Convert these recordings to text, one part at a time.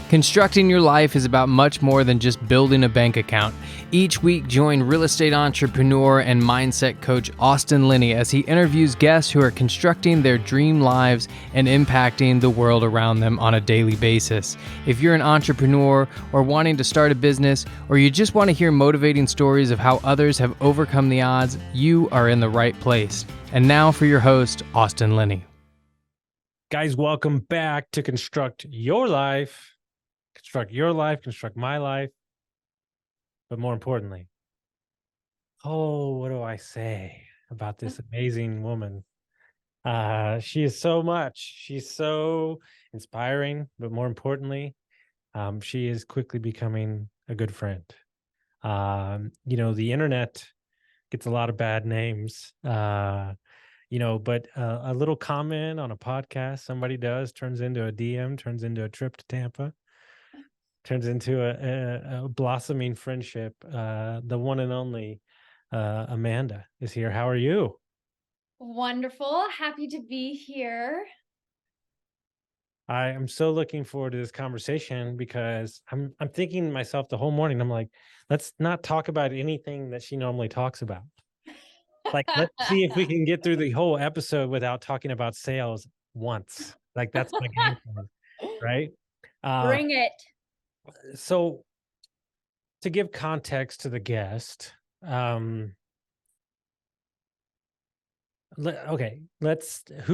Constructing your life is about much more than just building a bank account. Each week, join real estate entrepreneur and mindset coach Austin Linney as he interviews guests who are constructing their dream lives and impacting the world around them on a daily basis. If you're an entrepreneur or wanting to start a business, or you just want to hear motivating stories of how others have overcome the odds, you are in the right place. And now for your host, Austin Linney. Guys, welcome back to Construct Your Life. Construct your life, construct my life. But more importantly, what do I say about this amazing woman? She is so much. She's so inspiring, but more importantly, she is quickly becoming a good friend. The internet gets a lot of bad names, but a little comment on a podcast somebody does turns into a DM, turns into a trip to Tampa. Turns into a blossoming friendship. The one and only Amanda is here. How are you? Wonderful. Happy to be here. I am so looking forward to this conversation because I'm thinking to myself the whole morning, I'm like, let's not talk about anything that she normally talks about. Like, let's see if we can get through the whole episode without talking about sales once. Like, that's my game plan, right? Bring it. So to give context to the guest, who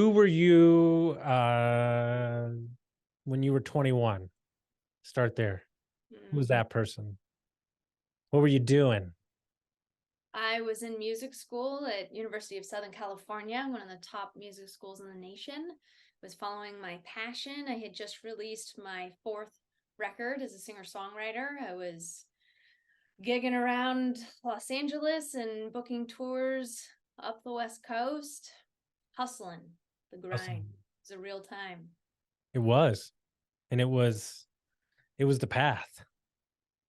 were you when you were 21? Start there. Who was that person? What were you doing? I was in music school at University of Southern California, one of the top music schools in the nation. Was following my passion. I had just released my 4th record as a singer-songwriter. I was gigging around Los Angeles and booking tours up the West Coast, hustling, the grind. It was a real time. It was. And it was the path.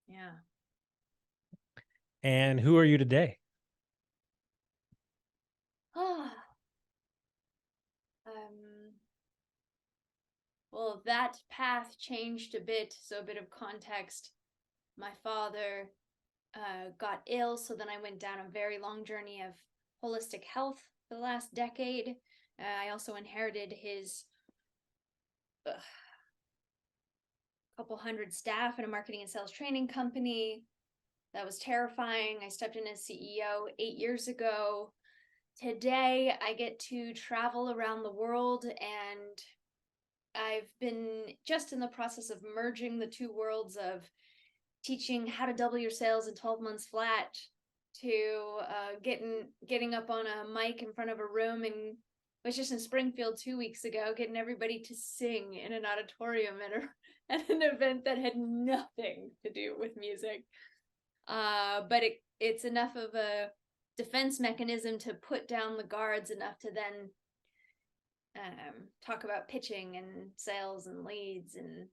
Yeah. And who are you today? Well, that path changed a bit. So a bit of context. My father got ill, so then I went down a very long journey of holistic health for the last decade. I also inherited his couple hundred staff in a marketing and sales training company. That was terrifying. I stepped in as CEO 8 years ago. Today, I get to travel around the world, and I've been just in the process of merging the two worlds of teaching how to double your sales in 12 months flat to getting up on a mic in front of a room, and was just in Springfield 2 weeks ago, getting everybody to sing in an auditorium at an event that had nothing to do with music. But it's enough of a defense mechanism to put down the guards enough to then talk about pitching and sales and leads. And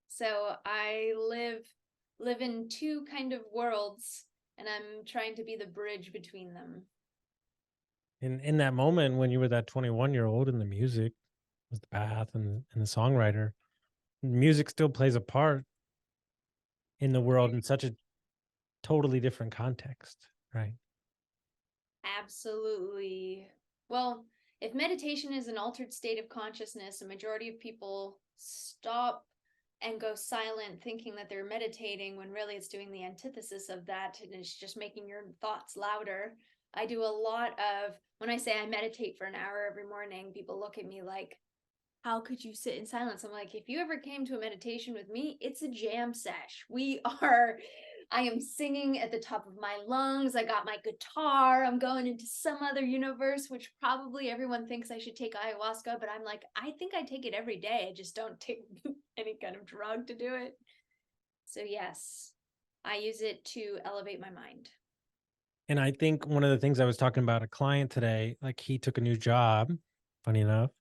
so I live in two kind of worlds, and I'm trying to be the bridge between them. In that moment when you were that 21-year-old and the music was the path and the songwriter, music still plays a part in the world in such a totally different context, right? Absolutely. Well, if meditation is an altered state of consciousness, a majority of people stop and go silent thinking that they're meditating when really it's doing the antithesis of that, and it's just making your thoughts louder. I do a lot of, when I say I meditate for an hour every morning, people look at me like, how could you sit in silence? I'm like, if you ever came to a meditation with me, it's a jam sesh. I am singing at the top of my lungs. I got my guitar. I'm going into some other universe, which probably everyone thinks I should take ayahuasca, but I'm like, I think I take it every day. I just don't take any kind of drug to do it. So yes, I use it to elevate my mind. And I think one of the things I was talking about a client today, like he took a new job, funny enough,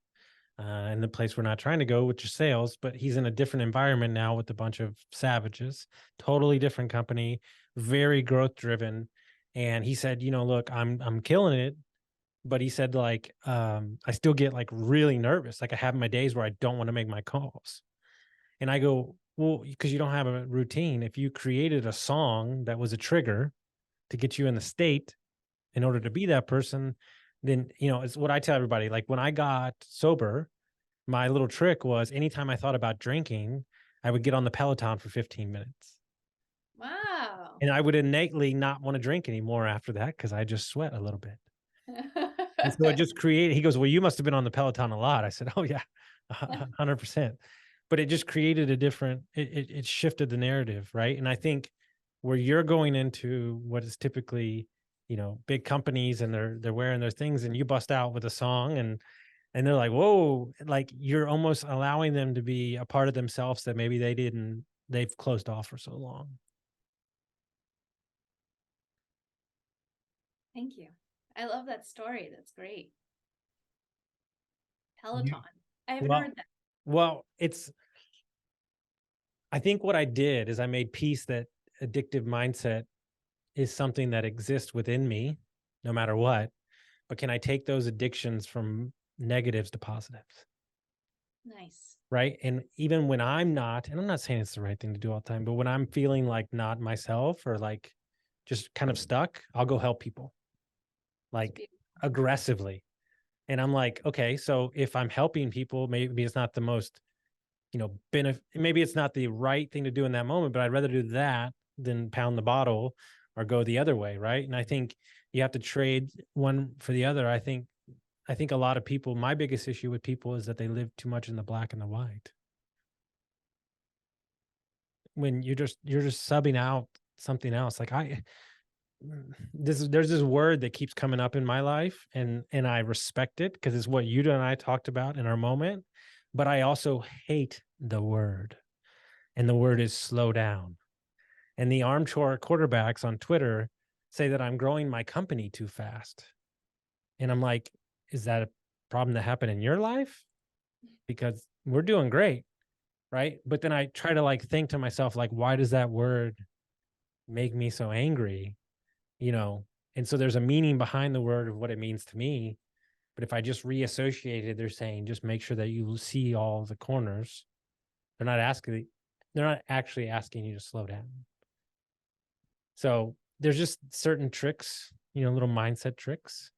in the place we're not trying to go, which is sales, but he's in a different environment now with a bunch of savages, totally different company, very growth driven. And he said, look, I'm killing it. But he said, I still get like really nervous. Like I have my days where I don't want to make my calls. And I go, Well, because you don't have a routine. If you created a song that was a trigger to get you in the state in order to be that person, then, it's what I tell everybody. Like when I got sober, my little trick was anytime I thought about drinking, I would get on the Peloton for 15 minutes. Wow. And I would innately not want to drink anymore after that because I just sweat a little bit. And so it just created, he goes, well, you must have been on the Peloton a lot. I said, oh yeah, 100%. But it just created a different, it shifted the narrative, right? And I think where you're going into what is typically, big companies and they're wearing their things and you bust out with a song and they're like, whoa, like you're almost allowing them to be a part of themselves that maybe they've closed off for so long. Thank you. I love that story. That's great. Peloton. I haven't heard that. Well, I think what I did is I made peace that addictive mindset is something that exists within me no matter what. But can I take those addictions from negatives to positives? Nice. Right. And even when I'm not, and I'm not saying it's the right thing to do all the time, but when I'm feeling like not myself or like just kind of stuck, I'll go help people like aggressively. And I'm like, okay, so if I'm helping people, maybe it's not the most, maybe it's not the right thing to do in that moment, but I'd rather do that than pound the bottle or go the other way. Right. And I think you have to trade one for the other. I think a lot of people, my biggest issue with people is that they live too much in the black and the white. When you're just subbing out something else. Like there's this word that keeps coming up in my life and I respect it because it's what you and I talked about in our moment, but I also hate the word. And the word is slow down. And the armchair quarterbacks on Twitter say that I'm growing my company too fast. And I'm like, is that a problem that happened in your life? Because we're doing great, right? But then I try to like think to myself, like, why does that word make me so angry? And so there's a meaning behind the word of what it means to me. But if I just reassociate it, they're saying just make sure that you see all the corners. They're not actually asking you to slow down. So there's just certain tricks, little mindset tricks.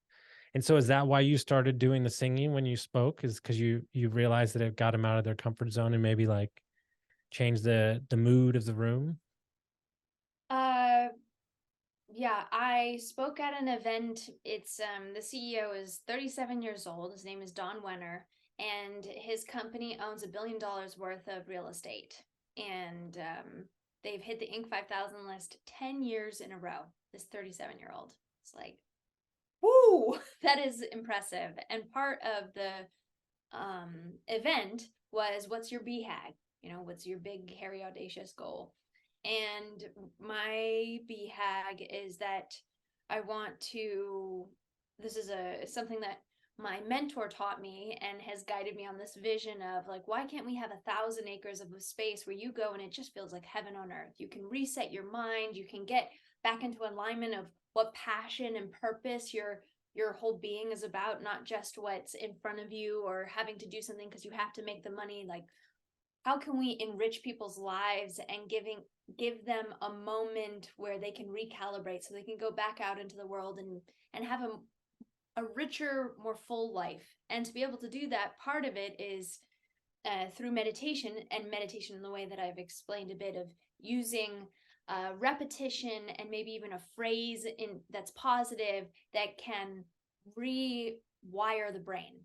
And so is that why you started doing the singing when you spoke? Is because you realized that it got them out of their comfort zone and maybe like change the mood of the room? Yeah, I spoke at an event. It's the CEO is 37 years old. His name is Don Wenner, and his company owns $1 billion worth of real estate. And they've hit the Inc. 5000 list 10 years in a row. This 37-year-old. It's like, woo, that is impressive. And part of the event was, what's your BHAG? What's your big, hairy, audacious goal? And my BHAG is that I want to, this is something that my mentor taught me and has guided me on this vision of like, why can't we have 1,000 acres of a space where you go and it just feels like heaven on earth? You can reset your mind, you can get back into alignment of what passion and purpose your whole being is about, not just what's in front of you or having to do something because you have to make the money. Like, how can we enrich people's lives and give them a moment where they can recalibrate so they can go back out into the world and have a richer, more full life? And to be able to do that, part of it is through meditation, and meditation in the way that I've explained a bit of using repetition and maybe even a phrase that's positive that can rewire the brain.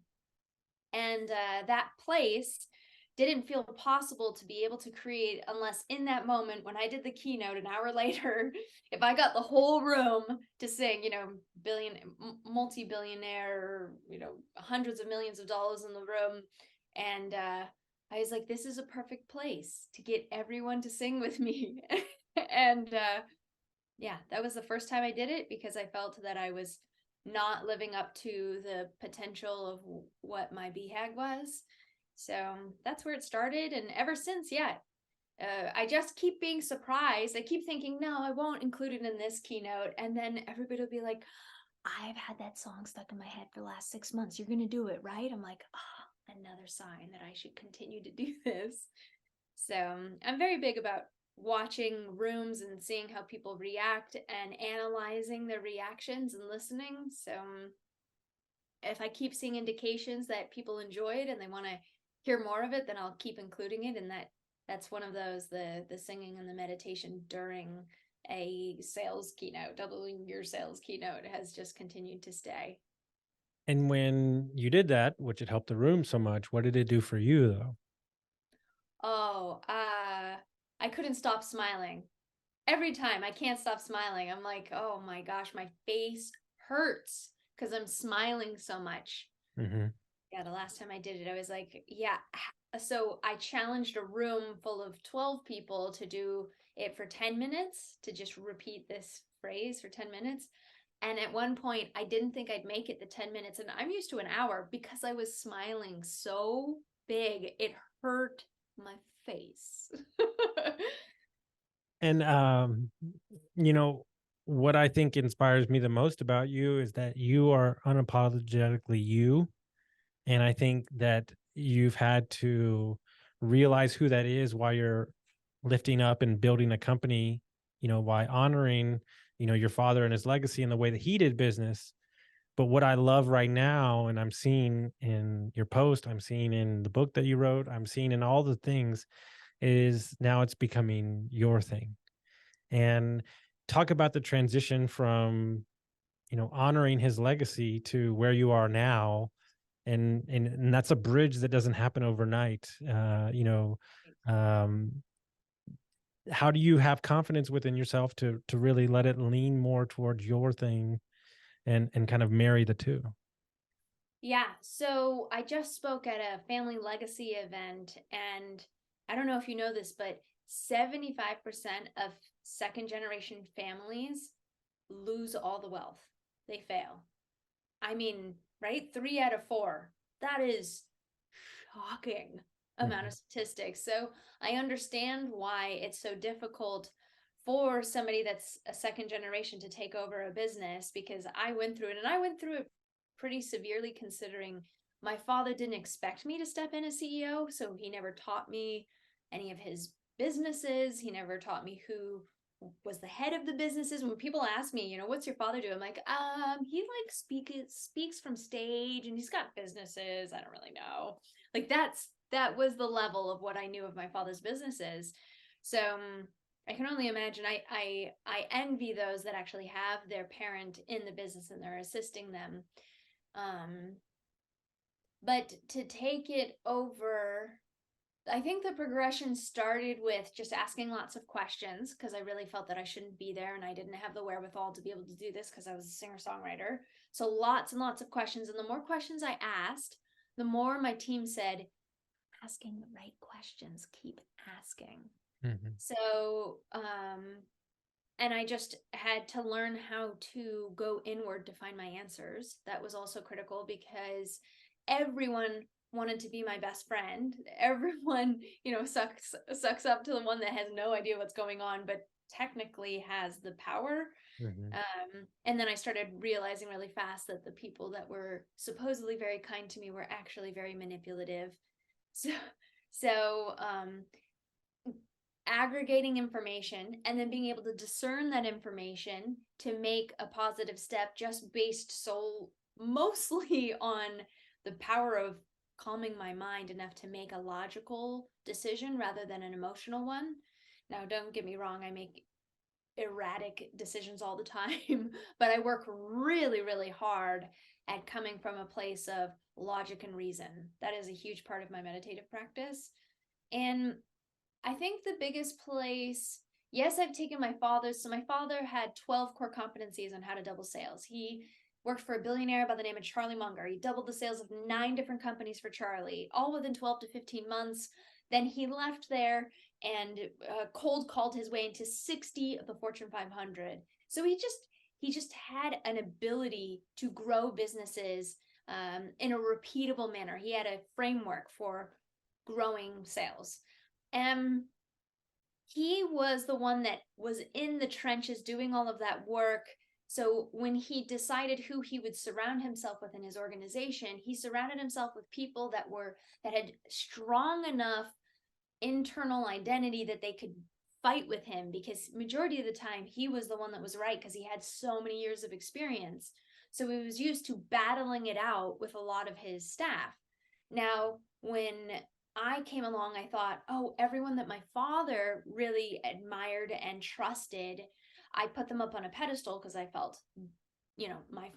And that place didn't feel possible to be able to create unless in that moment when I did the keynote an hour later, if I got the whole room to sing, multi-billionaire, hundreds of millions of dollars in the room. And I was like, this is a perfect place to get everyone to sing with me. And yeah, that was the first time I did it because I felt that I was not living up to the potential of what my BHAG was. So that's where it started. And ever since, yeah, I just keep being surprised. I keep thinking, no, I won't include it in this keynote. And then everybody will be like, I've had that song stuck in my head for the last 6 months. You're going to do it, right? I'm like, another sign that I should continue to do this. So I'm very big about watching rooms and seeing how people react and analyzing their reactions and listening. So if I keep seeing indications that people enjoy it and they want to hear more of it, then I'll keep including it. And that's one of those, the singing and the meditation during a sales keynote, doubling your sales keynote, has just continued to stay. And when you did that, which it helped the room so much, what did it do for you though? Oh, I couldn't stop smiling. Every time I can't stop smiling. I'm like, oh my gosh, my face hurts because I'm smiling so much. Mm-hmm. Yeah, the last time I did it, I was like, yeah. So I challenged a room full of 12 people to do it for 10 minutes, to just repeat this phrase for 10 minutes. And at one point, I didn't think I'd make it the 10 minutes. And I'm used to an hour because I was smiling so big. It hurt my face. And you know, what I think inspires me the most about you is that you are unapologetically you. And I think that you've had to realize who that is while you're lifting up and building a company, by honoring, your father and his legacy and the way that he did business. But what I love right now, and I'm seeing in your post, I'm seeing in the book that you wrote, I'm seeing in all the things, is now it's becoming your thing. And talk about the transition from, honoring his legacy to where you are now. And that's a bridge that doesn't happen overnight. Um, how do you have confidence within yourself to really let it lean more towards your thing and kind of marry the two? Yeah, so I just spoke at a family legacy event, and I don't know if you know this, but 75% of second generation families lose all the wealth. They fail. I mean, right? 3 out of 4. That is shocking amount Mhm. of statistics. So I understand why it's so difficult for somebody that's a second generation to take over a business, because I went through it, and I went through it pretty severely, considering my father didn't expect me to step in as CEO. So he never taught me any of his businesses. He never taught me who was the head of the businesses. When people ask me, what's your father do? I'm like, he like speaks from stage, and he's got businesses. I don't really know. Like that was the level of what I knew of my father's businesses. So I can only imagine. I envy those that actually have their parent in the business and they're assisting them. But to take it over, I think the progression started with just asking lots of questions, because I really felt that I shouldn't be there and I didn't have the wherewithal to be able to do this because I was a singer-songwriter. So lots and lots of questions. And the more questions I asked, the more my team said, asking the right questions, keep asking. Mhm. So, and I just had to learn how to go inward to find my answers. That was also critical, because everyone wanted to be my best friend. Everyone, sucks up to the one that has no idea what's going on, but technically has the power. Mhm. And then I started realizing really fast that the people that were supposedly very kind to me were actually very manipulative. So, so aggregating information and then being able to discern that information to make a positive step, just based mostly on the power of calming my mind enough to make a logical decision rather than an emotional one. Now, don't get me wrong, I make erratic decisions all the time, but I work really, really hard at coming from a place of logic and reason. That is a huge part of my meditative practice. And I think the biggest place, yes, I've taken my father's. So my father had 12 core competencies on how to double sales. He worked for a billionaire by the name of Charlie Munger. He doubled the sales of 9 different companies for Charlie, all within 12 to 15 months. Then he left there and cold called his way into 60 of the Fortune 500. So he just had an ability to grow businesses in a repeatable manner. He had a framework for growing sales. And he was the one that was in the trenches doing all of that work. So when he decided who he would surround himself with in his organization, he surrounded himself with people that had strong enough internal identity that they could fight with him, because majority of the time he was the one that was right because he had so many years of experience. So he was used to battling it out with a lot of his staff. Now, when I came along, I thought, oh, everyone that my father really admired and trusted, I put them up on a pedestal because I felt,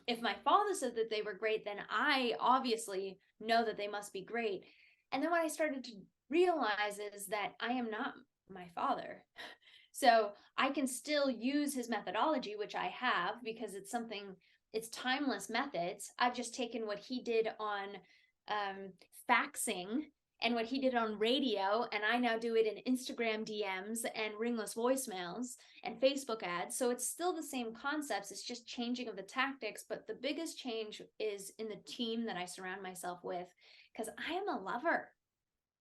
if my father said that they were great, then I obviously know that they must be great. And then what I started to realize is that I am not my father. So I can still use his methodology, which I have, because it's timeless methods. I've just taken what he did on faxing and what he did on radio, and I now do it in Instagram DMs and ringless voicemails and Facebook ads. So it's still the same concepts, it's just changing of the tactics, but the biggest change is in the team that I surround myself with, because I am a lover.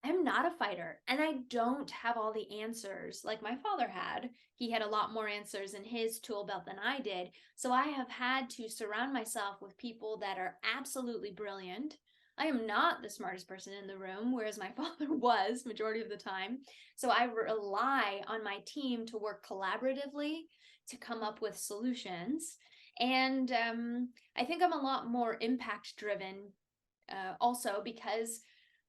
I'm not a fighter, and I don't have all the answers like my father had. He had a lot more answers in his tool belt than I did. So I have had to surround myself with people that are absolutely brilliant. I am not the smartest person in the room, whereas my father was majority of the time. So I rely on my team to work collaboratively to come up with solutions. And I think I'm a lot more impact driven also because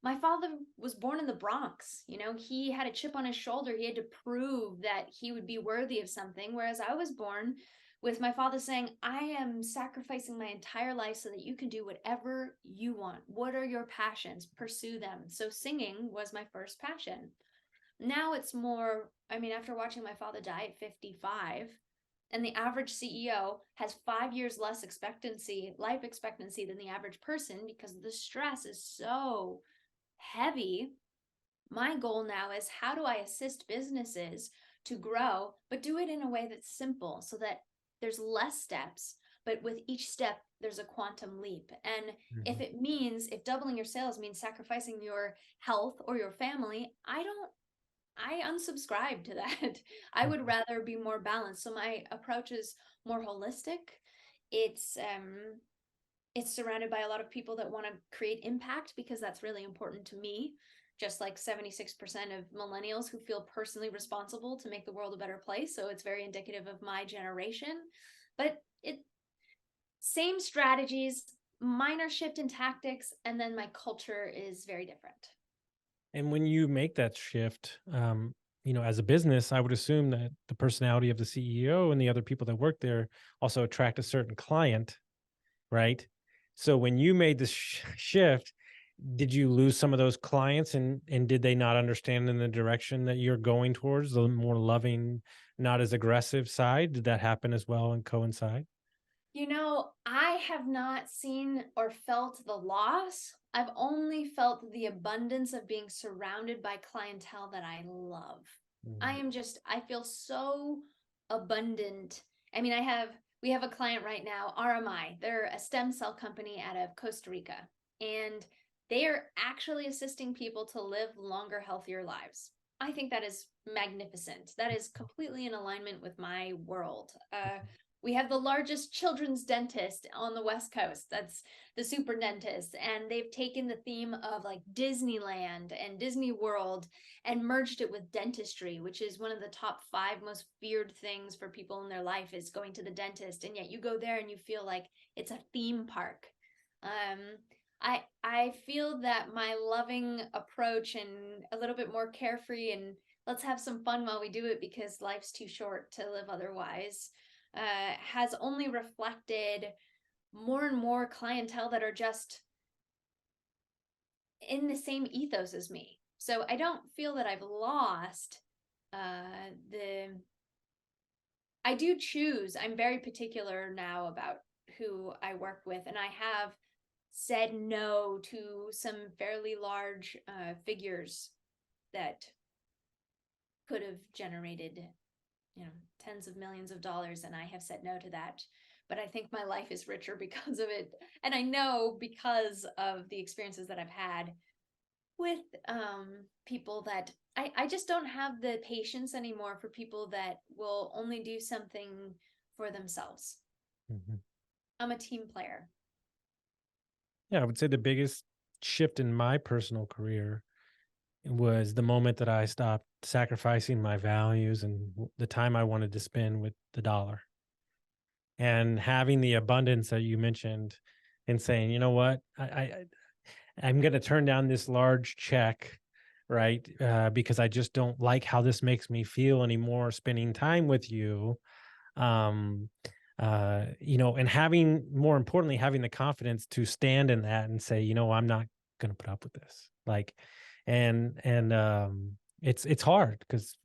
my father was born in the Bronx. He had a chip on his shoulder. He had to prove that he would be worthy of something. Whereas I was born with my father saying, I am sacrificing my entire life so that you can do whatever you want. What are your passions? Pursue them. So singing was my first passion. Now it's more, after watching my father die at 55, and the average CEO has 5 years less life expectancy than the average person because the stress is so heavy. My goal now is, how do I assist businesses to grow, but do it in a way that's simple so that there's less steps, but with each step there's a quantum leap. And if doubling your sales means sacrificing your health or your family, I unsubscribe to that. I would rather be more balanced. So my approach is more holistic. It's surrounded by a lot of people that want to create impact, because that's really important to me. Just like 76% of millennials who feel personally responsible to make the world a better place. So it's very indicative of my generation. But same strategies, minor shift in tactics, and then my culture is very different. And when you make that shift, as a business, I would assume that the personality of the CEO and the other people that work there also attract a certain client, right? So when you made this shift, did you lose some of those clients, and did they not understand in the direction that you're going towards, the more loving, not as aggressive side? Did that happen as well and coincide? I have not seen or felt the loss. I've only felt the abundance of being surrounded by clientele that I love. I feel so abundant. We have a client right now, RMI. They're a stem cell company out of Costa Rica, and they are actually assisting people to live longer, healthier lives. I think that is magnificent. That is completely in alignment with my world. We have the largest children's dentist on the West Coast. That's the Super Dentist. And they've taken the theme of like Disneyland and Disney World and merged it with dentistry, which is one of the top 5 most feared things for people in their life, is going to the dentist. And yet you go there and you feel like it's a theme park. I feel that my loving approach and a little bit more carefree and let's have some fun while we do it because life's too short to live otherwise, has only reflected more and more clientele that are just in the same ethos as me. So I don't feel that I've lost I do choose. I'm very particular now about who I work with, and I have said no to some fairly large figures that could have generated tens of millions of dollars, and I have said no to that. But I think my life is richer because of it. And I know because of the experiences that I've had with people that I just don't have the patience anymore for people that will only do something for themselves. I'm a team player. Yeah, I would say the biggest shift in my personal career was the moment that I stopped sacrificing my values and the time I wanted to spend with the dollar, and having the abundance that you mentioned, and saying, you know what, I'm going to turn down this large check, right? Because I just don't like how this makes me feel anymore, spending time with you. Um, and having, more importantly, having the confidence to stand in that and say, I'm not going to put up with this. Like, and it's hard because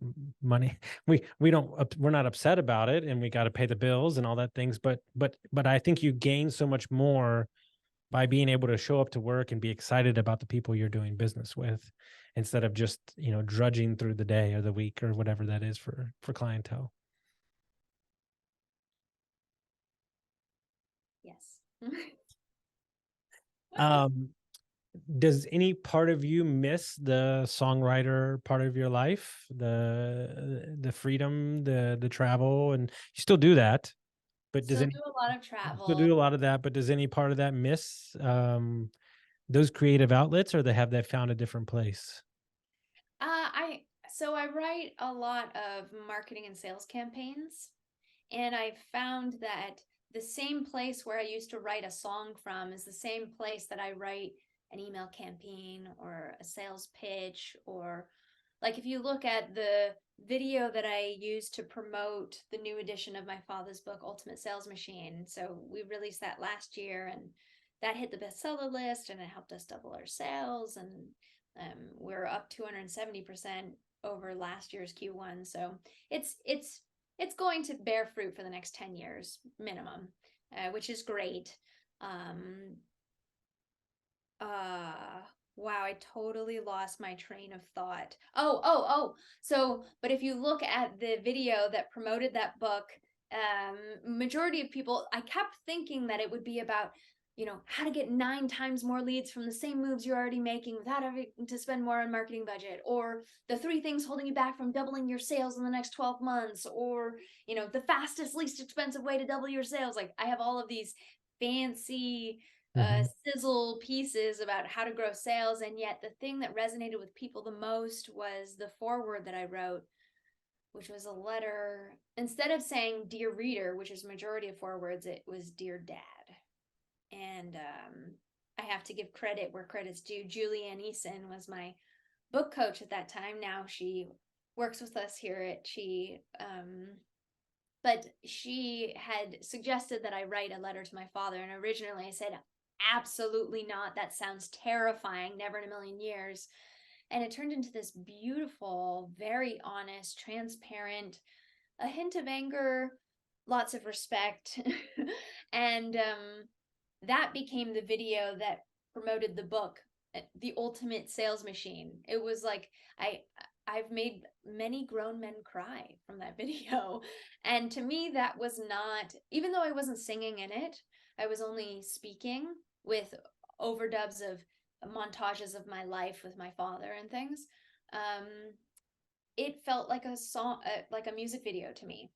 money, we're not upset about it, and we got to pay the bills and all that things. But I think you gain so much more by being able to show up to work and be excited about the people you're doing business with, instead of just, drudging through the day or the week or whatever that is for clientele. Yes. Um, does any part of you miss the songwriter part of your life, the freedom, the travel? And you still do that, but Still do a lot of still do a travel. lot of that, but does any part of that miss those creative outlets, or have they found a different place? I write a lot of marketing and sales campaigns, and I found that the same place where I used to write a song from is the same place that I write an email campaign or a sales pitch, or like if you look at the video that I used to promote the new edition of my father's book, Ultimate Sales Machine. So we released that last year, and that hit the bestseller list, and it helped us double our sales, and we're up 270% over last year's Q1. So it's going to bear fruit for the next 10 years minimum, which is great. Wow, I totally lost my train of thought. So, but if you look at the video that promoted that book, majority of people, I kept thinking that it would be about, how to get 9 times more leads from the same moves you're already making without having to spend more on marketing budget, or the 3 things holding you back from doubling your sales in the next 12 months, or, the fastest, least expensive way to double your sales. Like, I have all of these fancy sizzle pieces about how to grow sales. And yet the thing that resonated with people the most was the foreword that I wrote, which was a letter. Instead of saying "Dear Reader," which is majority of forewords, it was "Dear Dad." And I have to give credit where credit's due. Julianne Eason was my book coach at that time. Now she works with us here at Chi. But she had suggested that I write a letter to my father. And originally I said, absolutely not. That sounds terrifying. Never in a million years. And it turned into this beautiful, very honest, transparent, a hint of anger, lots of respect. And that became the video that promoted the book, The Ultimate Sales Machine. It was like, I've made many grown men cry from that video. And to me, that was not, even though I wasn't singing in it, I was only speaking with overdubs of montages of my life with my father and things. It felt like a song, like a music video to me.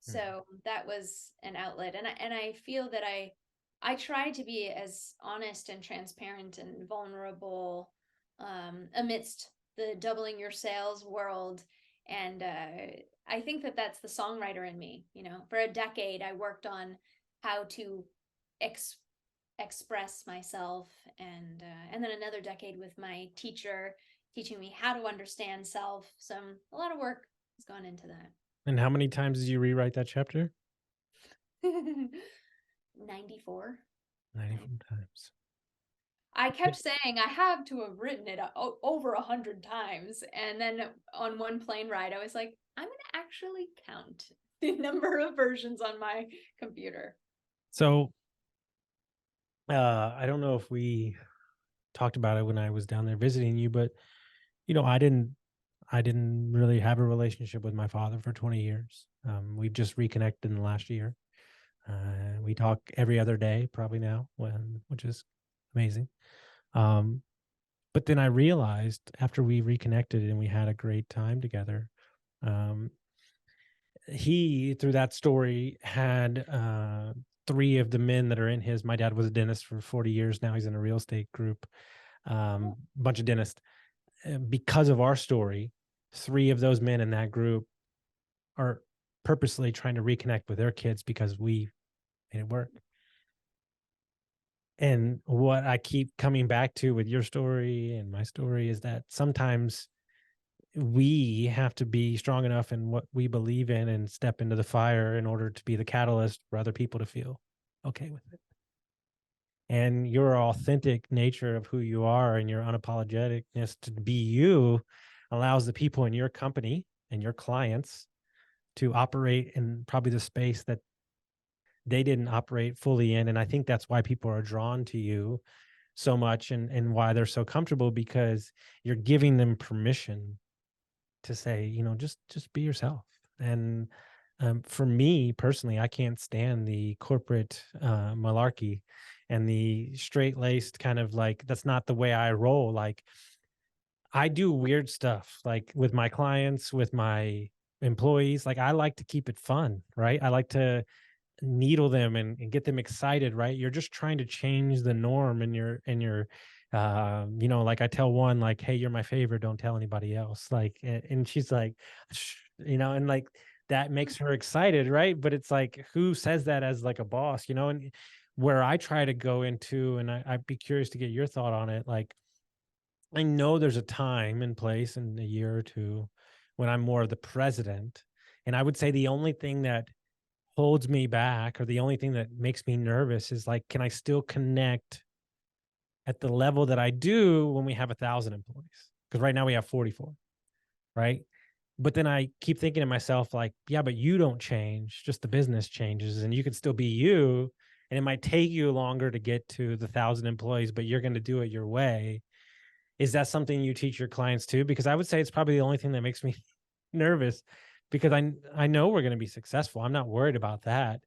So that was an outlet. And I feel that I try to be as honest and transparent and vulnerable amidst the doubling your sales world. And I think that that's the songwriter in me. For a decade, I worked on how to express myself, and then another decade with my teacher teaching me how to understand self. So a lot of work has gone into that. And how many times did you rewrite that chapter? 94. 94 times. I kept saying I have to have written it over 100 times. And then on one plane ride, I was like, I'm going to actually count the number of versions on my computer. So I don't know if we talked about it when I was down there visiting you, but I didn't really have a relationship with my father for 20 years. We've just reconnected in the last year. We talk every other day, probably now, which is amazing. But then I realized after we reconnected and we had a great time together, he, through that story, had 3 of the men that are in his, my dad was a dentist for 40 years. Now he's in a real estate group, bunch of dentists. because of our story, 3 of those men in that group are purposely trying to reconnect with their kids because we made it work. And what I keep coming back to with your story and my story is that sometimes we have to be strong enough in what we believe in and step into the fire in order to be the catalyst for other people to feel okay with it. And your authentic nature of who you are and your unapologeticness to be you allows the people in your company and your clients to operate in probably the space that they didn't operate fully in. And I think that's why people are drawn to you so much, and why they're so comfortable, because you're giving them permission to say, just be yourself. And for me personally, I can't stand the corporate malarkey and the straight laced kind of, like, that's not the way I roll. Like, I do weird stuff, like with my clients, with my employees. Like, I like to keep it fun, right? I like to needle them and get them excited, right? You're just trying to change the norm like I tell one, like, hey, you're my favorite, don't tell anybody else. Like, and she's like, and like that makes her excited, right? But it's like, who says that as like a boss, and where I try to go into, and I'd be curious to get your thought on it. Like, I know there's a time and place in a year or two when I'm more of the president. And I would say the only thing that holds me back, or the only thing that makes me nervous, is like, can I still connect at the level that I do when we have 1,000 employees? Because right now we have 44, right? But then I keep thinking to myself, like, yeah, but you don't change, just the business changes, and you can still be you. And it might take you longer to get to the 1,000 employees, but you're going to do it your way. Is that something you teach your clients too? Because I would say it's probably the only thing that makes me nervous, because I know we're going to be successful. I'm not worried about that,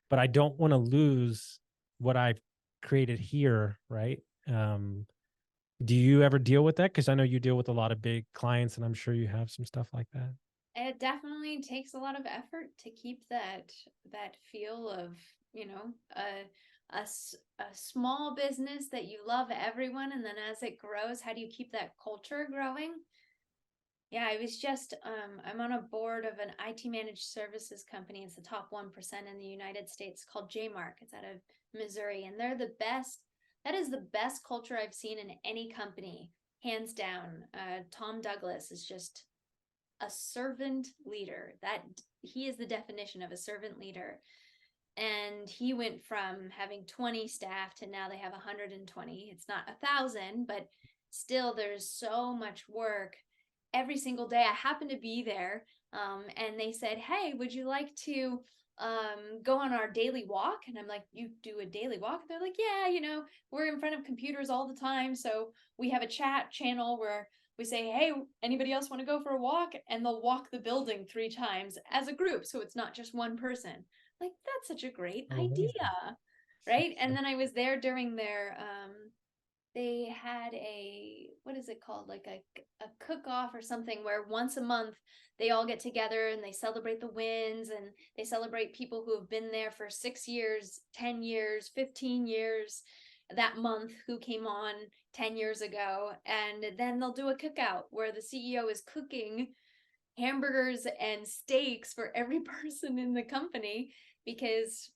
but I don't want to lose what I've created here, right? Do you ever deal with that? Because I know you deal with a lot of big clients, and I'm sure you have some stuff like that. It definitely takes a lot of effort to keep that feel of, a small business that you love everyone, and then as it grows, how do you keep that culture growing? Yeah, I was just I'm on a board of an IT managed services company. It's the top 1% in the United States, called JMark. It's out of Missouri, and they're the best. That is the best culture I've seen in any company, hands down. Tom Douglas is just a servant leader. That he is the definition of a servant leader. And he went from having 20 staff to now they have 120. It's not 1,000, but still there's so much work every single day. I happened to be there, and they said, hey, would you like to go on our daily walk? And I'm like, you do a daily walk? They're like, yeah, we're in front of computers all the time, so we have a chat channel where we say, hey, anybody else want to go for a walk? And they'll walk the building 3 times as a group, so it's not just one person. Like, that's such a great idea, right? And then I was there during their they had a, what is it called, like a cook-off or something, where once a month they all get together and they celebrate the wins, and they celebrate people who have been there for 6 years, 10 years, 15 years that month, who came on 10 years ago. And then they'll do a cookout where the CEO is cooking hamburgers and steaks for every person in the company, because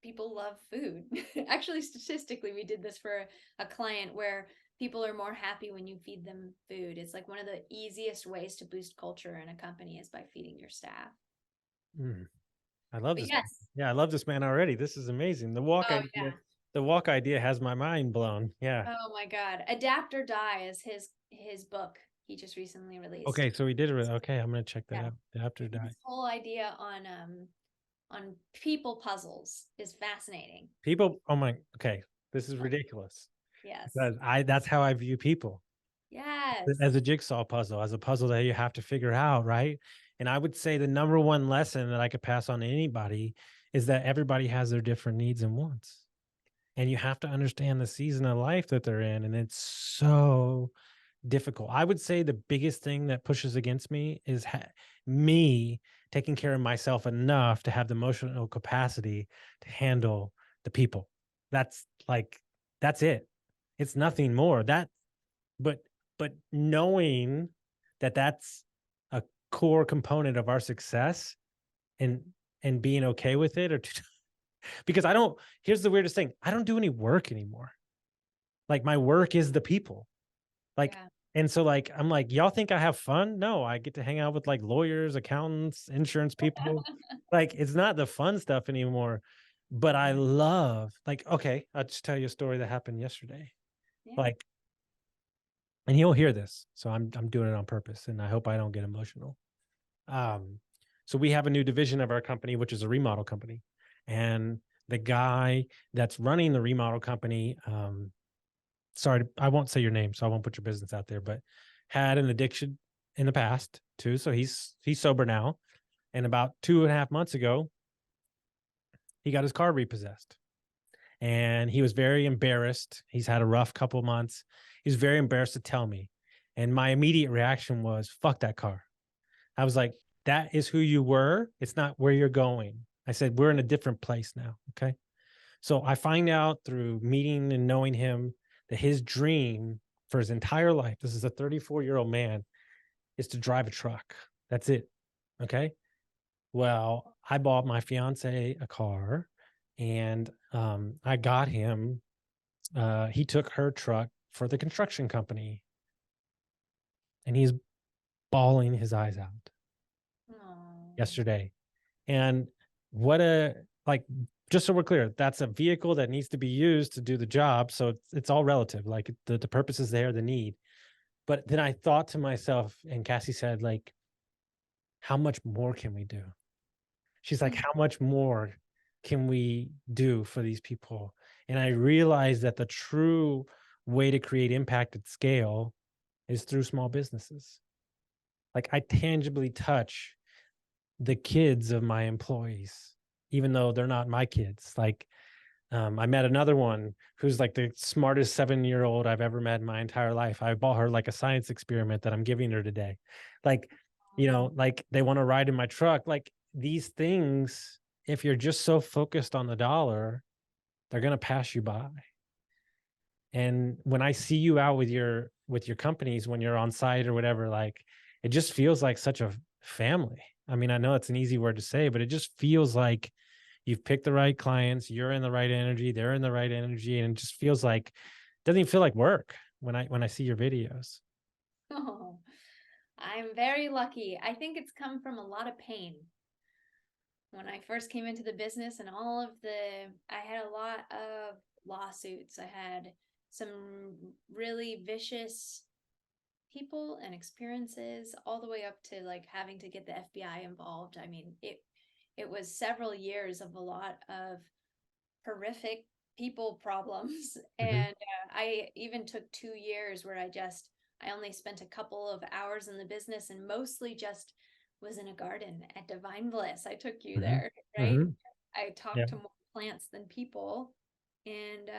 people love food. Actually, statistically, we did this for a client where people are more happy when you feed them food. It's like one of the easiest ways to boost culture in a company is by feeding your staff. I love But this. yes. Yeah, I love this man already. This is amazing. Yeah. The walk idea has my mind blown. Yeah. Oh my God. Adapt or Die is his book he just recently released. Okay, so we did it. Okay, I'm gonna check that Yeah. out. Adapt or Die. His whole idea on people puzzles is fascinating. People, oh my, okay, this is ridiculous. Yes. Because that's how I view people. Yes. As a jigsaw puzzle, as a puzzle that you have to figure out, right? And I would say the number one lesson that I could pass on to anybody is that everybody has their different needs and wants. And you have to understand the season of life that they're in. And it's so difficult. I would say the biggest thing that pushes against me is me taking care of myself enough to have the emotional capacity to handle the people. That's it. It's nothing more. But But knowing that that's a core component of our success, and being okay with it, or because here's the weirdest thing. I don't do any work anymore. Like, my work is the people. Like, Yeah. and so like, I'm like, y'all think I have fun? No, I get to hang out with like lawyers, accountants, insurance people. Like, it's not the fun stuff anymore. But I Yeah. love, like, okay, I'll just tell you a story that happened yesterday. Yeah. Like, and he'll hear this, so I'm doing it on purpose, and I hope I don't get emotional. So we have a new division of our company, which is a remodel company, and the guy that's running the remodel company, sorry, I won't say your name, so I won't put your business out there, but had an addiction in the past too. So he's sober now. And about 2.5 months ago, he got his car repossessed. And he was very embarrassed. He's had a rough couple of months. He was very embarrassed to tell me. And my immediate reaction was, fuck that car. I was like, that is who you were. It's not where you're going. I said, we're in a different place now. Okay. So I find out through meeting and knowing him that his dream for his entire life, this is a 34-year-old man, is to drive a truck. That's it. Okay. Well, I bought my fiance a car, and I got him, he took her truck for the construction company, and he's bawling his eyes out Oh. yesterday. And like, just so we're clear, that's a vehicle that needs to be used to do the job. So it's all relative. Like, the purpose is there, the need. But then I thought to myself, and Cassie said, like, how much more can we do? She's like, how much more can we do for these people? And I realized that the true way to create impact at scale is through small businesses. Like, I tangibly touch the kids of my employees, even though they're not my kids. Like, I met another one who's like the smartest 7-year-old I've ever met in my entire life. I bought her like a science experiment that I'm giving her today. Like, like, they want to ride in my truck. Like, these things, if you're just so focused on the dollar, they're going to pass you by. And when I see you out with your companies, when you're on site or whatever, like, it just feels like such a family. I mean, I know it's an easy word to say, but it just feels like you've picked the right clients, you're in the right energy, they're in the right energy, and it just feels like, doesn't even feel like work when I see your videos. Oh, I'm very lucky. I think it's come from a lot of pain. When I first came into the business, and I had a lot of lawsuits. I had some really vicious people and experiences, all the way up to like having to get the FBI involved. I mean, it was several years of a lot of horrific people problems. Mm-hmm. And I even took 2 years where I only spent a couple of hours in the business, and mostly just was in a garden at Divine Bliss. I took you Mm-hmm. there, right? Mm-hmm. I talked to more plants than people. And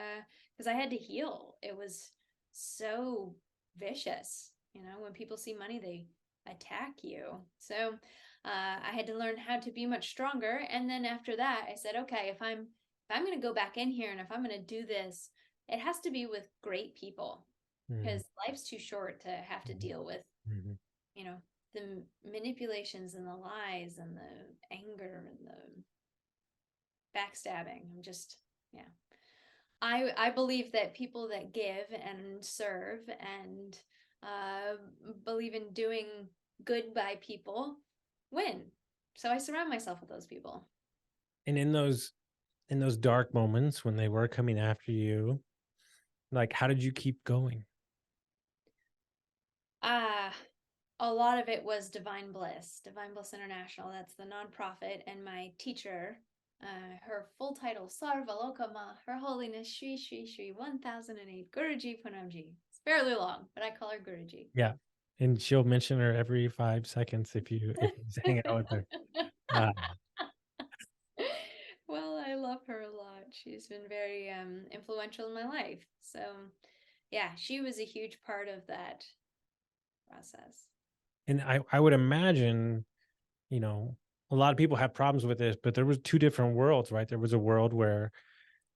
because I had to heal. It was so vicious. When people see money, they attack you. So I had to learn how to be much stronger. And then after that, I said, okay, if I'm going to go back in here, and if I'm going to do this, it has to be with great people, because life's too short to have to deal with, you know, the manipulations and the lies and the anger and the backstabbing. Yeah. I believe that people that give and serve and believe in doing good by people win. So I surround myself with those people. And in those dark moments when they were coming after you, like, how did you keep going? A lot of it was Divine Bliss International. That's the nonprofit. And my teacher, her full title, Sarvalokama, Her Holiness Shri Shri Shri 1008 Guruji Punamji. It's fairly long, but I call her Guruji. Yeah. And she'll mention her every 5 seconds if you hang out with her. Well, I love her a lot. She's been very influential in my life. So yeah, she was a huge part of that process. And I would imagine, a lot of people have problems with this, but there was 2 different worlds, right? There was a world where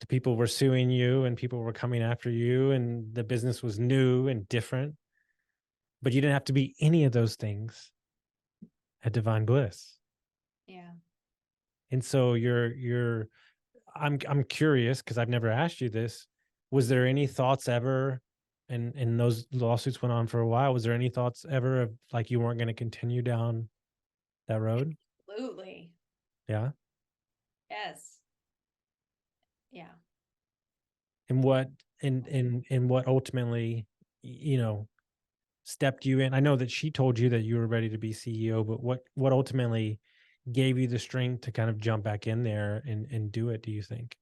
the people were suing you and people were coming after you, and the business was new and different. but you didn't have to be any of those things at Divine Bliss. Yeah. And so I'm curious, because I've never asked you this. Was there any thoughts ever, and those lawsuits went on for a while, was there any thoughts ever of like you weren't going to continue down that road? Absolutely. Yeah. Yes. Yeah. And what ultimately, stepped you in? I know that she told you that you were ready to be CEO, but what ultimately gave you the strength to kind of jump back in there and do it, do you think?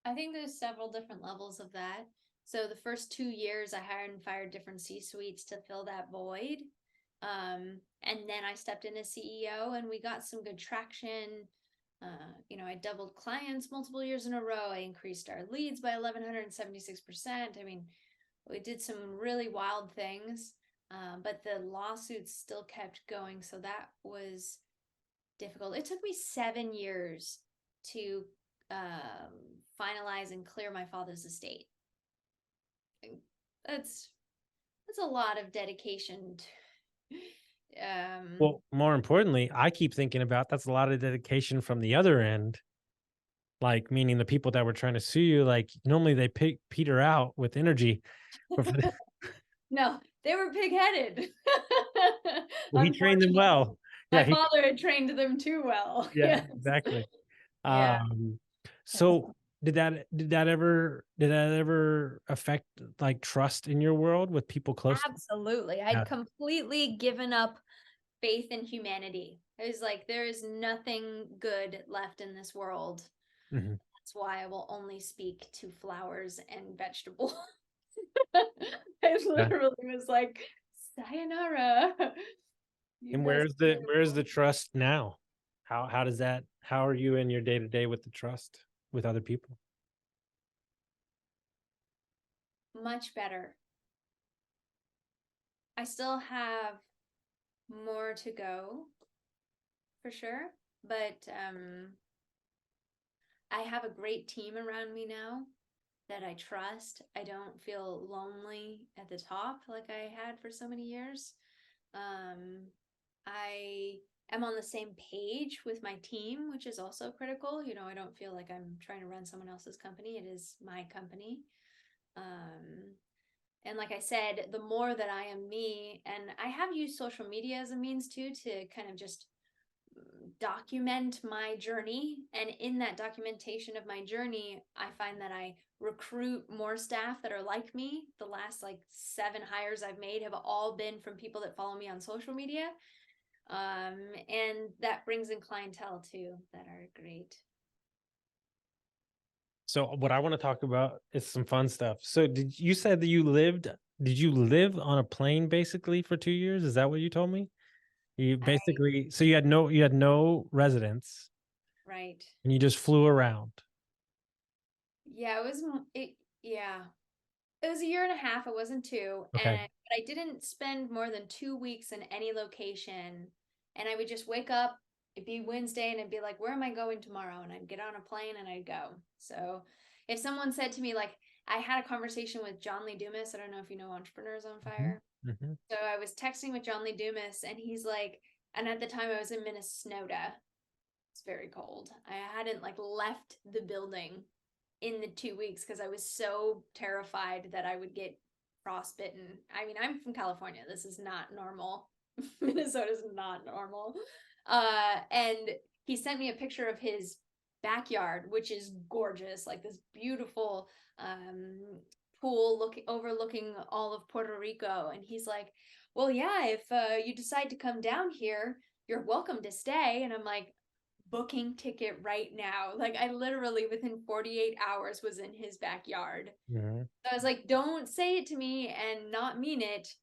I think there's several different levels of that. So the first 2 years, I hired and fired different C-suites to fill that void. And then I stepped in as CEO, and we got some good traction. I doubled clients multiple years in a row. I increased our leads by 1,176%. I mean, we did some really wild things, but the lawsuits still kept going. So that was difficult. It took me 7 years to finalize and clear my father's estate. That's a lot of dedication. Well, more importantly, I keep thinking about that's a lot of dedication from the other end, like meaning the people that were trying to sue you. Like normally they peter out with energy. But No, they were pig-headed. well, he trained them Unfortunately, well. Yeah, my father had trained them too well. yeah, Yes. exactly. Yeah. So did that ever affect like trust in your world with people close? Absolutely. Yeah. I'd completely given up faith in humanity. I was like, there is nothing good left in this world. Mhm. That's why I will only speak to flowers and vegetables. I Yeah. literally was like, sayonara. You And guys where's are the trust now? How are you in your day to day with the trust with other people? much better. I still have more to go for sure, but I have a great team around me now that I trust. I don't feel lonely at the top like I had for so many years. I am on the same page with my team, which is also critical. I don't feel like I'm trying to run someone else's company. It is my company. And like I said, the more that I am me, and I have used social media as a means too to kind of just document my journey. And in that documentation of my journey, I find that I recruit more staff that are like me. The last like 7 hires I've made have all been from people that follow me on social media. And that brings in clientele too that are great. So what I want to talk about is some fun stuff. So did you said that did you live on a plane basically for 2 years? Is that what you told me? You basically, so you had no residence Right. and you just flew around. Yeah, yeah. It was a year and a half. It wasn't 2, Okay. but I didn't spend more than 2 weeks in any location. And I would just wake up. It'd be Wednesday, and I'd be like, "Where am I going tomorrow?" And I'd get on a plane and I'd go. So, if someone said to me, like, I had a conversation with John Lee Dumas. I don't know if you know Entrepreneurs on Mhm. Fire. Mhm. So I was texting with John Lee Dumas, and he's like, and at the time I was in Minnesota. It's very cold. I hadn't like left the building in the 2 weeks because I was so terrified that I would get frostbitten. I mean, I'm from California. This is not normal. Minnesota's not normal. And he sent me a picture of his backyard, which is gorgeous, like this beautiful pool overlooking all of Puerto Rico. And he's like, "Well, yeah, if you decide to come down here, you're welcome to stay." And I'm like, booking ticket right now. Like I literally within 48 hours was in his backyard. Mhm. So I was like, don't say it to me and not mean it,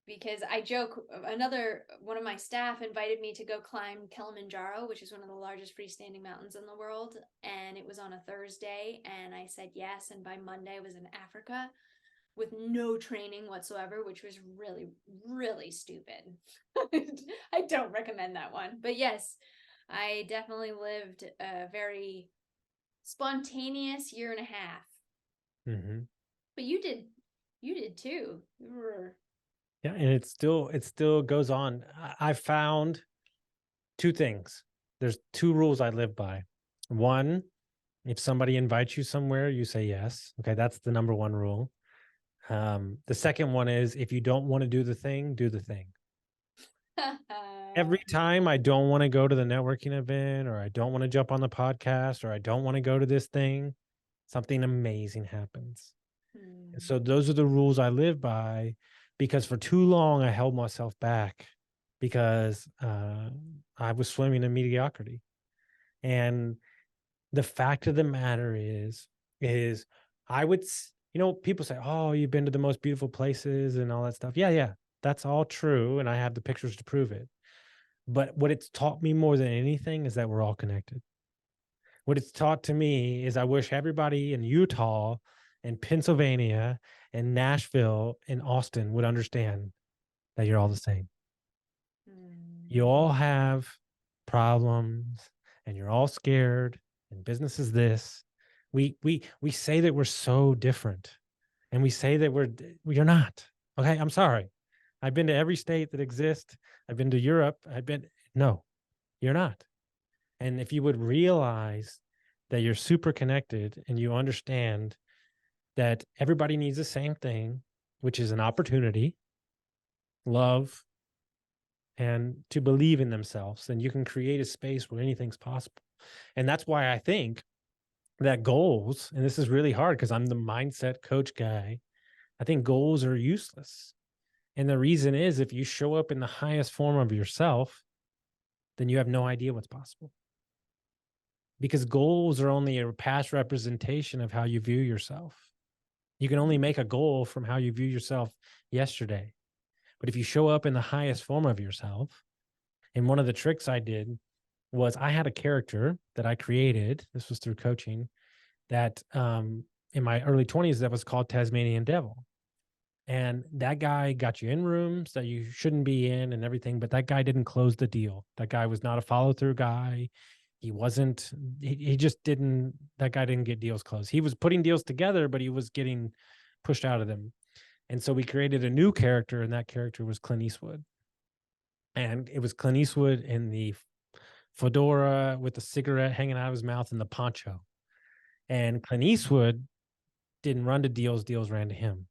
because I joke, another one of my staff invited me to go climb Kilimanjaro, which is one of the largest freestanding mountains in the world, and it was on a Thursday, and I said yes, and by Monday I was in Africa with no training whatsoever, which was really, really stupid. I don't recommend that one. But yes, I definitely lived a very spontaneous year and a half. Mhm. But you did too. You were Yeah, and it still goes on. I found two things. There's two rules I live by. One, if somebody invites you somewhere, you say yes. Okay, that's the number one rule. The second one is if you don't want to do the thing, do the thing. Every time I don't want to go to the networking event, or I don't want to jump on the podcast, or I don't want to go to this thing, something amazing happens. And so those are the rules I live by, because for too long I held myself back because I was swimming in mediocrity. And the fact of the matter is I would, people say, oh, you've been to the most beautiful places and all that stuff. Yeah, that's all true. And I have the pictures to prove it. But what it's taught me more than anything is that we're all connected. What it's taught to me is I wish everybody in Utah and Pennsylvania and Nashville and Austin would understand that you're all the same. You all have problems and you're all scared, and business is this. We say that we're so different, and we say that we're not. Okay, I'm sorry. I've been to every state that exists. I've been to Europe. No, you're not. And if you would realize that you're super connected and you understand that everybody needs the same thing, which is an opportunity, love, and to believe in themselves, then you can create a space where anything's possible. And that's why I think that goals, and this is really hard because I'm the mindset coach guy, I think goals are useless. And the reason is if you show up in the highest form of yourself, then you have no idea what's possible. Because goals are only a past representation of how you view yourself. You can only make a goal from how you view yourself yesterday. But if you show up in the highest form of yourself, and one of the tricks I did was I had a character that I created, this was through coaching, that in my early 20s, that was called Tasmanian Devil. And that guy got you in rooms that you shouldn't be in and everything, but that guy didn't close the deal. That guy was not a follow-through guy. He just didn't, that guy didn't get deals closed. He was putting deals together, but he was getting pushed out of them. And so we created a new character, and that character was Clint Eastwood. And it was Clint Eastwood in the fedora with the cigarette hanging out of his mouth and the poncho. And Clint Eastwood didn't run to deals, deals ran to him.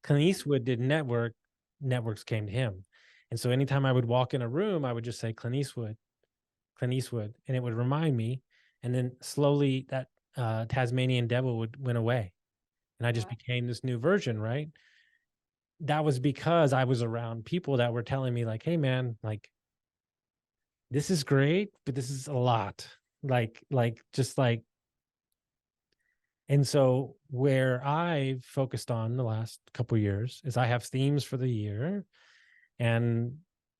Clint Eastwood did networks came to him. And so anytime I would walk in a room, I would just say Clint Eastwood, and it would remind me. And then slowly that Tasmanian Devil went away. And I just became this new version, right? That was because I was around people that were telling me like, hey man, like, this is great, but this is a lot. And so where I've focused on the last couple of years is I have themes for the year, and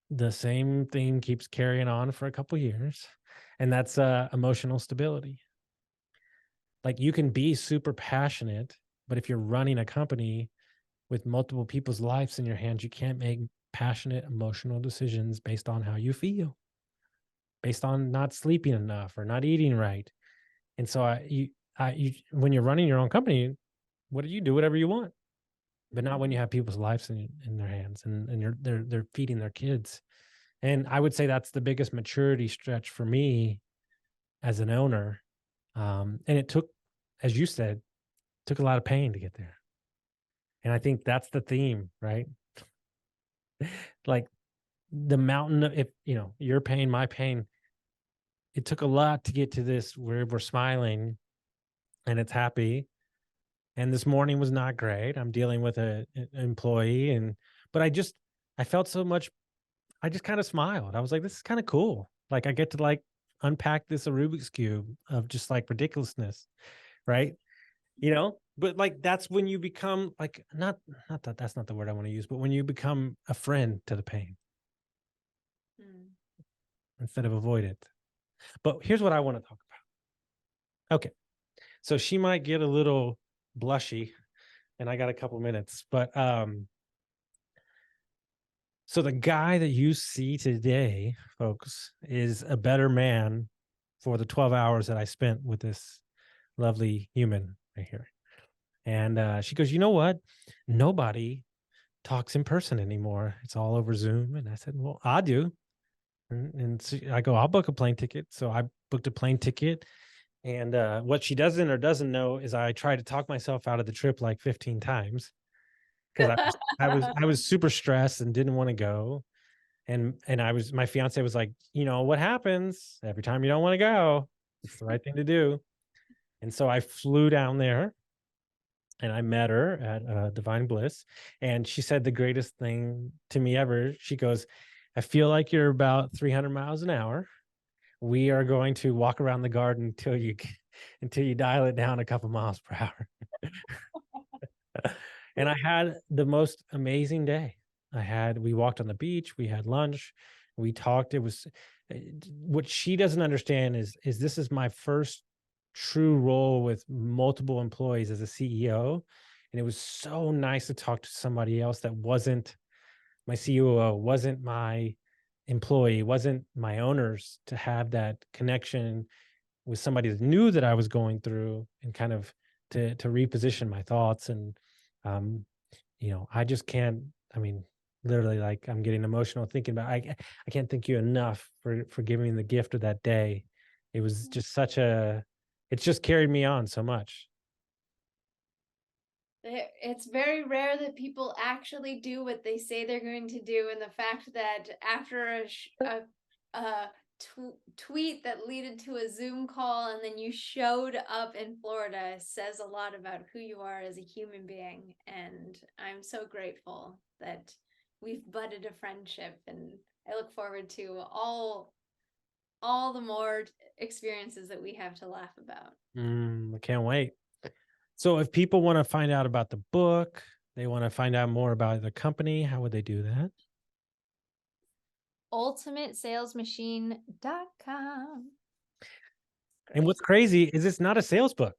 the same theme keeps carrying on for a couple of years. And that's emotional stability. Like, you can be super passionate, but if you're running a company with multiple people's lives in your hands, you can't make passionate emotional decisions based on how you feel, based on not sleeping enough or not eating right. And so when you're running your own company, what do? You do whatever you want, but not when you have people's lives in their hands, and they're feeding their kids. And I would say that's the biggest maturity stretch for me as an owner. And it took, as you said, took a lot of pain to get there. And I think that's the theme, right? Like the mountain, if your pain, my pain, it took a lot to get to this where we're smiling and it's happy. And this morning was not great. I'm dealing with an employee, but I felt so much. I just kind of smiled. I was like, this is kind of cool. Like, I get to like unpack this a Rubik's Cube of just like ridiculousness, right? But like, that's when you become like, not that that's not the word I want to use, but when you become a friend to the pain instead of avoid it. But here's what I want to talk about. Okay. So she might get a little blushy, and I got a couple minutes, but so the guy that you see today, folks, is a better man for the 12 hours that I spent with this lovely human right here. And she goes, you know what? Nobody talks in person anymore. It's all over Zoom. And I said, well, I do. And I go, I'll book a plane ticket. So I booked a plane ticket. And what she doesn't know is I tried to talk myself out of the trip like 15 times because I was super stressed and didn't want to go. And my fiance was like, what happens every time you don't want to go? It's the right thing to do. And so I flew down there and I met her at Divine Bliss. And she said the greatest thing to me ever. She goes, I feel like you're about 300 miles an hour. We are going to walk around the garden until you dial it down a couple miles per hour. And I had the most amazing day. We walked on the beach, we had lunch, we talked. It was what she doesn't understand is this is my first true role with multiple employees as a CEO. And it was so nice to talk to somebody else that wasn't my COO, wasn't my employee, wasn't my owners, to have that connection with somebody that knew that I was going through and kind of to reposition my thoughts. And I just can't, literally, like, I'm getting emotional thinking about, I can't thank you enough for giving me the gift of that day. It was just it's just carried me on so much. It's very rare that people actually do what they say they're going to do, and the fact that after a tweet that led to a Zoom call and then you showed up in Florida says a lot about who you are as a human being. And I'm so grateful that we've budded a friendship, and I look forward to all the more experiences that we have to laugh about. I can't wait. So if people want to find out about the book, they want to find out more about the company, how would they do that? ultimatesalesmachine.com. And what's crazy is it's not a sales book.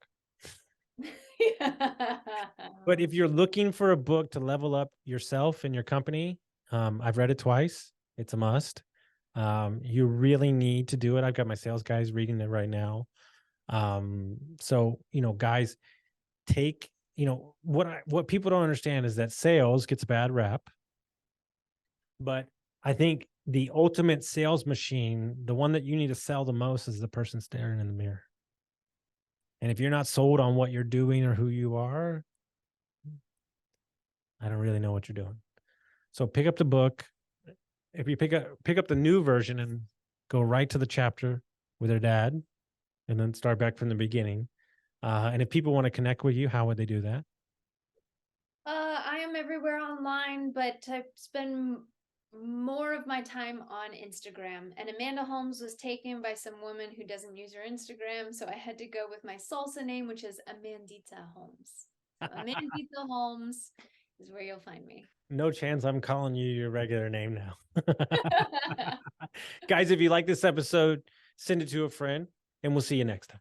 But if you're looking for a book to level up yourself and your company, I've read it twice. It's a must. You really need to do it. I've got my sales guys reading it right now. So, guys, take, what people don't understand is that sales gets a bad rap. But I think the ultimate sales machine, the one that you need to sell the most, is the person staring in the mirror. And if you're not sold on what you're doing or who you are, I don't really know what you're doing. So pick up the book. If you pick up the new version and go right to the chapter with their dad, and then start back from the beginning. And if people want to connect with you, how would they do that? I am everywhere online, but I spend more of my time on Instagram. And Amanda Holmes was taken by some woman who doesn't use her Instagram, so I had to go with my salsa name, which is Amandita Holmes. So Amandita Holmes is where you'll find me. No chance I'm calling you your regular name now. Guys, if you like this episode, send it to a friend, and we'll see you next time.